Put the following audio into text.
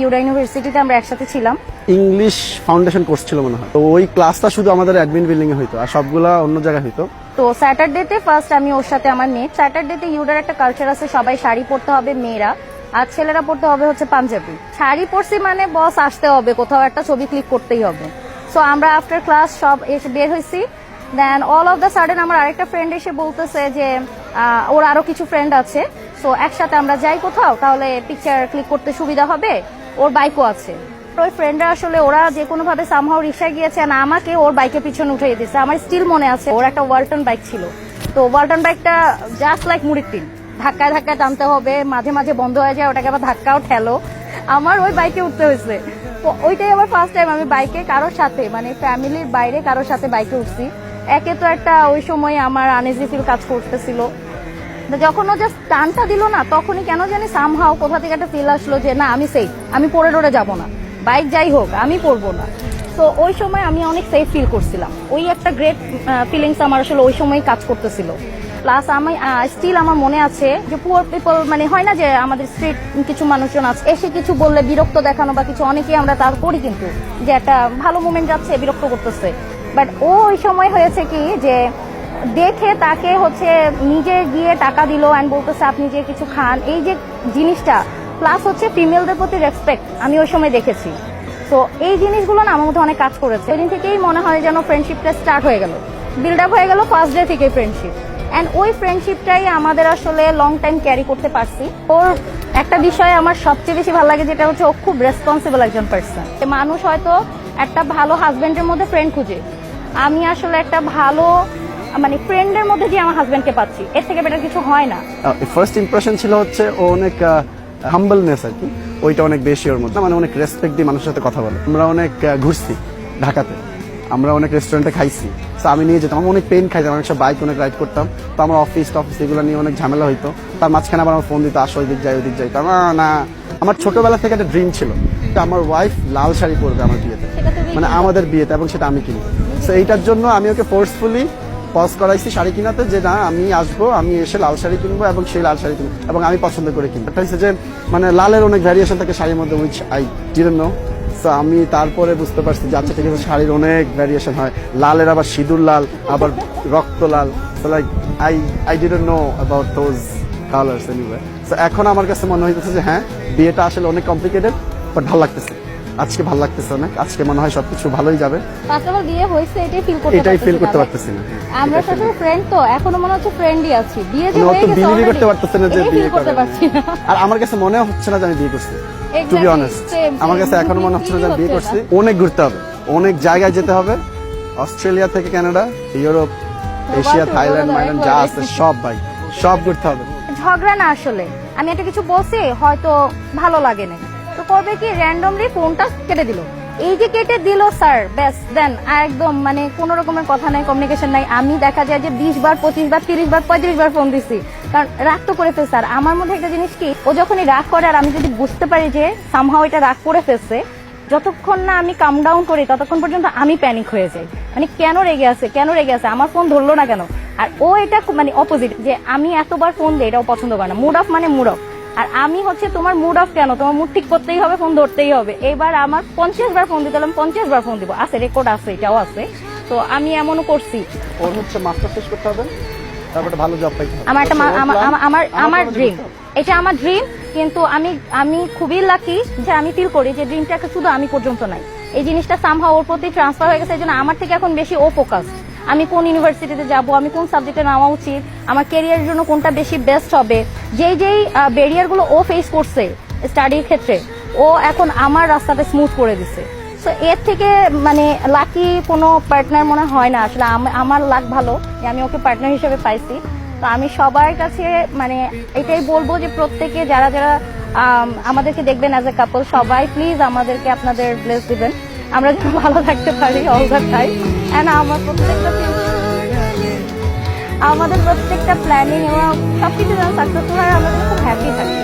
ইউডা ইউনিভার্সিটিতে আমরা একসাথে ছিলাম। ইংলিশ ফাউন্ডেশন কোর্স ছিল মনে হয়, তো ওই ক্লাসটা শুধু আমাদের অ্যাডমিন বিল্ডিং এ হইতো, আর সবগুলা অন্য জায়গায় হইতো। তো স্যাটারডেতে ফার্স্ট আমি ওর সাথে আমার মেয়ে, স্যাটারডেতে ইউডার একটা কালচার আছে, সবাই শাড়ি পরতে হবে মেয়েরা, আর ছেলেরা পড়তে হবে হচ্ছে পাঞ্জাবি। শাড়ি পরছি মানে বস আসতে হবে, কোথাও একটা ছবি ক্লিক করতেই হবে। সো আমরা আফটার ক্লাস সব এসে বের হয়েছি। দেন অল অফ দ্য সাডেন আমার আরেকটা ফ্রেন্ড এসে বলতেছে যে ওর আরো কিছু ফ্রেন্ড আছে, সো একসাথে আমরা যাই কোথাও, তাহলে পিকচার ক্লিক করতে সুবিধা হবে, ওর বাইকও আছে। ওই ফ্রেন্ডরা আসলে ওরা যে কোনো ভাবে সামহাও রিক্সায় গিয়েছে, না আমাকে ওর বাইকের পিছনে উঠিয়ে দিয়েছে। আমার স্টিল মনে আছে ওর একটা ওয়ালটন বাইক ছিল, তো ওয়ালটন বাইকটা জাস্ট লাইক মুড়ির টিন, ধাক্কায় ধাক্কায় টানতে হবে, মাঝে মাঝে বন্ধ হয়ে যায়, ওটাকে আবার ধাক্কাও ঠেলো, আমার ওই বাইকে উঠতে হয়েছে। তো ওইটাই আমার ফার্স্ট টাইম আমি বাইকে কারোর সাথে, মানে ফ্যামিলির বাইরে কারোর সাথে বাইকে উঠছি। একে তো একটা ওই সময় আমার আনইজি ফিল কাজ করতেছিল, যখন ও জাস্ট টানটা দিল না, তখনই কেন জানি সামহাও কোথা থেকে একটা ফিল আসলো যে না আমি সেফ, আমি পড়ে টরে যাবো না, বাইক যাই হোক আমি পড়বো না। তো ওই সময় আমি অনেক সেফ ফিল করছিলাম, ওই একটা গ্রেট ফিলিংস আমার আসলে ওই সময় কাজ করতেছিল। প্লাস আমি স্টিল আমার মনে আছে যে পুয়ার পিপল, মানে হয় না যে আমাদের স্ট্রিট কিছু মানুষজন আছে, এসে কিছু বললে বিরক্ত দেখানো বা কিছু, অনেকেই আমরা তার করি, কিন্তু যে একটা ভালো মোমেন্ট যাচ্ছে বিরক্ত করতেছে। বাট ও ওই সময় হয়েছে কি যে দেখে তাকে হচ্ছে নিজে গিয়ে টাকা দিল অ্যান্ড বলতেছে আপনি যে কিছু খান, এই যে জিনিসটা, প্লাস হচ্ছে ফিমেলদের প্রতি রেসপেক্ট আমি ওই সময় দেখেছি। তো এই জিনিসগুলো না আমার মধ্যে অনেক কাজ করেছে। ওই দিন থেকেই মনে হয় যেন ফ্রেন্ডশিপটা স্টার্ট হয়ে গেল, বিল্ড আপ হয়ে গেল ফার্স্ট ডে থেকে ফ্রেন্ডশিপ। অ্যান্ড ওই ফ্রেন্ডশিপটাই আমাদের আসলে লং টাইম ক্যারি করতে পারছি। ওর একটা বিষয় আমার সবচেয়ে বেশি ভালো লাগে, যেটা হচ্ছে ও খুব রেসপন্সিবল একজন পার্সন। মানুষ হয়তো একটা ভালো হাজবেন্ডের মধ্যে ফ্রেন্ড খুঁজে, আমি আসলে একটা ভালো মানে ফ্রেন্ডের মধ্যে যে আমার হাজবেন্ডকে পাচ্ছি, এর থেকে বেটার কিছু হয় না। ফার্স্ট ইমপ্রেশন ছিল হচ্ছে ও অনেক হাম্বলনেস আর কি, ওইটা অনেক বেশি ওর মধ্যে, মানে অনেক রেসপেক্ট দিয়ে মানুষের সাথে কথা বলে। আমরা অনেক ঘুরছি ঢাকাতে, আমরা অনেক রেস্টুরেন্টে খাইছি, তো আমি নিয়ে যেতাম, আমি অনেক পেন খাইতাম, অনেক সব বাইক অনেক রাইড করতাম, তো আমার অফিস এগুলো নিয়ে অনেক ঝামেলা হইতো। তার মাঝখানে আবার আমার ফোন দিত, আসো ওই দিক যাই ওই দিক যাই, না আমার ছোটবেলা থেকে একটা ড্রিম ছিল আমার ওয়াইফ লাল শাড়ি পরবে আমার বিয়েতে, মানে আমাদের বিয়েতে, এবং সেটা আমি কিনি। তো এইটার জন্য আমি ওকে ফোর্সফুলি পজ করাইছি শাড়ি কিনাতে, যে না আমি আসবো, আমি এসে লাল শাড়ি কিনবো এবং সেই লাল শাড়ি কিনবো, এবং আমি পছন্দ করে কিনবো। একটা হচ্ছে যে মানে লালের অনেক ভ্যারিয়েশন থাকে শাড়ির মধ্যে, which I didn't no. So আমি তারপরে বুঝতে পারছি যে আচ্ছা ঠিক আছে, শাড়ির অনেক ভ্যারিয়েশন হয়, লালের আবার সিঁদুর লাল, আবার রক্ত লাল। So like I didn't know about those colours anyway. So এখন আমার কাছে মনে হইতেছে যে হ্যাঁ, বিয়েটা আসলে অনেক কমপ্লিকেটেড, বাট ভালো লাগতেছে, আজকে ভালো লাগতেছে অনেক, আজকে মনে হয় সবকিছু ভালোই যাবে। তারপর বিয়ে হয়েছে এটাই ফিল করতে পারতেছি না। আমরা সাথে ফ্রেন্ড, তো এখনো মনে হচ্ছে ফ্রেন্ডই আছি, বিয়ে যে হয়ে গেছে বিয়ে করতে পারতেছে না, যে বিয়ে করতে পারছি না। আর আমার কাছে মনে হচ্ছে না যে আমি বিয়ে করছি, টু বি অনেস্ট। আমার কাছে এখনো মনে হচ্ছে না যে আমি বিয়ে করছি। অনেক ঘুরতে হবে, অনেক জায়গায় যেতে হবে, অস্ট্রেলিয়া থেকে Canada, Europe, Asia, Thailand Mile End যা আছে সব, ভাই সব ঘুরতে হবে। ঝগড়া না, আসলে আমি একটা কিছু বলছি হয়তো ভালো লাগে না, তো করবে কি র্যান্ডমলি ফোনটা কেটে দিল, এই যে কেটে দিল স্যার, ব্যাস দেন একদম মানে কোনো রকমের কথা নাই, কমিউনিকেশন নাই। আমি দেখা যায় যে 20 বার 25 বার 30 বার 35 বার ফোন দিছি, কারণ রাগ তো করে ফেলছে। আর আমার মধ্যে একটা জিনিস কি, ও যখনই রাগ করে আর আমি যদি বুঝতে পারি যে সামহাও এটা রাগ করে ফেলছে, যতক্ষণ না আমি কাম ডাউন করি ততক্ষণ পর্যন্ত আমি প্যানিক হয়ে যাই, মানে কেন রেগে আছে, আমার ফোন ধরলো না কেন। আর ও এটা মানে অপোজিট, যে আমি এতবার ফোন দিই এটাও পছন্দ করে না, মুড অফ মানে মুড অফ। আর আমি হচ্ছে তোমার মুড অফ কেন, তোমার মুড ঠিক করতেই হবে, ফোন ধরতেই হবে। এবার আমার 50 বার ফোন দিতে, 50 বার ফোন দিব, আছে রেকর্ড আছে, এটাও আছে। তো আমি এমনও করছি, ওর হচ্ছে মাস্টার শেষ করতে হবে, তারপরে ভালো জব পাইতে হবে। আমার ড্রিম, এটা আমার ড্রিম। কিন্তু আমি খুবই লাকি যে আমি ফিল করি যে ড্রিমটা শুধু আমি পর্যন্ত নাই, এই জিনিসটা সামহাও ওর প্রতি ট্রান্সফার হয়ে গেছে। এই জন্য আমার থেকে এখন বেশি ও ফোকাস, আমি কোন ইউনিভার্সিটিতে যাব, আমি কোন সাবজেক্টে নেওয়া উচিত, আমার ক্যারিয়ারের জন্য কোনটা বেশি বেস্ট হবে, যেই ব্যারিয়ারগুলো ও ফেস করছে স্টাডির ক্ষেত্রে, ও এখন আমার রাস্তাটা স্মুথ করে দিছে। সো এর থেকে মানে লাকি কোনো পার্টনার মনে হয় না আসলে। আমার লাক ভালো যে আমি ওকে পার্টনার হিসেবে পাইছি। তো আমি সবার কাছে মানে এটাই বলবো যে প্রত্যেকে যারা আমাদেরকে দেখবেন অ্যাজ এ কাপল, সবাই প্লিজ আমাদেরকে আপনাদের ব্লেস দিবেন, আমরা যেন ভালো থাকতে পারি অল দ্য টাইম। এন্ড আমাদের প্রত্যেকটা প্ল্যানিং এবং সবকিছু যেন সাকসেসফুল হয়, আমরা খুব হ্যাপি থাকি।